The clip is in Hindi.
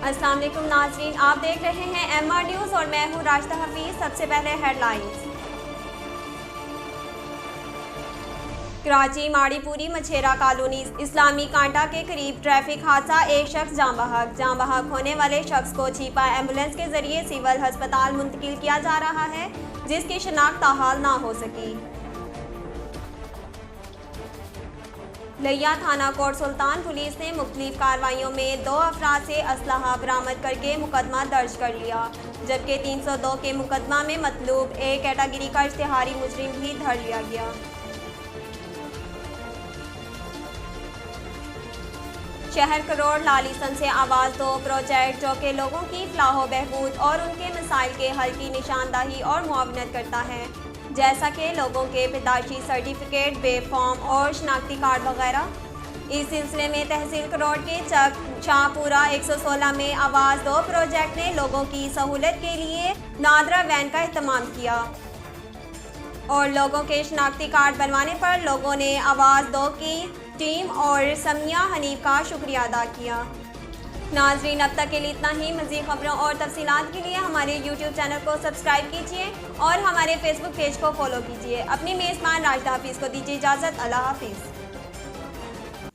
अस्सलाम वालेकुम नाज़रीन, आप देख रहे हैं MR न्यूज़ और मैं हूँ राशिदा हफीज़। सबसे पहले हेडलाइंस। कराची माड़ीपुरी मछेरा कॉलोनी इस्लामी कांटा के करीब ट्रैफिक हादसा, एक शख्स जाँ बहक होने वाले शख्स को छिपा एम्बुलेंस के जरिए सिविल अस्पताल मुंतकिल किया जा रहा है, जिसकी शनाख्त ताहाल ना हो सकी। लिया थाना कोट सुल्तान पुलिस ने मुख्तलिफ कार्रवाइयों में 2 अफराद से असलहा बरामद करके मुकदमा दर्ज कर लिया, जबकि 302 के मुकदमा में मतलूब ए कैटेगरी का इश्तिहारी मुजरिम भी धर लिया गया। शहर करोड़ लालिसन से आवाज़ दो प्रोजेक्ट, जो कि लोगों की फलाह बहबूद और उनके मसाइल के हल की निशानदाही और मुआवनत करता है, जैसा कि लोगों के पैदाइशी सर्टिफिकेट, बे फॉर्म और शनाख्ती कार्ड वगैरह। इस सिलसिले में तहसील करोड़ के चक शाहपुरा 116 में आवाज़ दो प्रोजेक्ट ने लोगों की सहूलत के लिए नादरा वैन का इस्तेमाल किया और लोगों के शनाख्ती कार्ड बनवाने पर लोगों ने आवाज़ दो की टीम और समिया हनीफ का शुक्रिया अदा किया। नाजरीन, अब तक के लिए इतना ही। मज़ीद खबरों और तफसीलात के लिए हमारे YouTube चैनल को सब्सक्राइब कीजिए और हमारे Facebook पेज को फॉलो कीजिए। अपनी मेज़बान राशिदा हफीज़ को दीजिए इजाज़त। अल्लाह हाफिज़।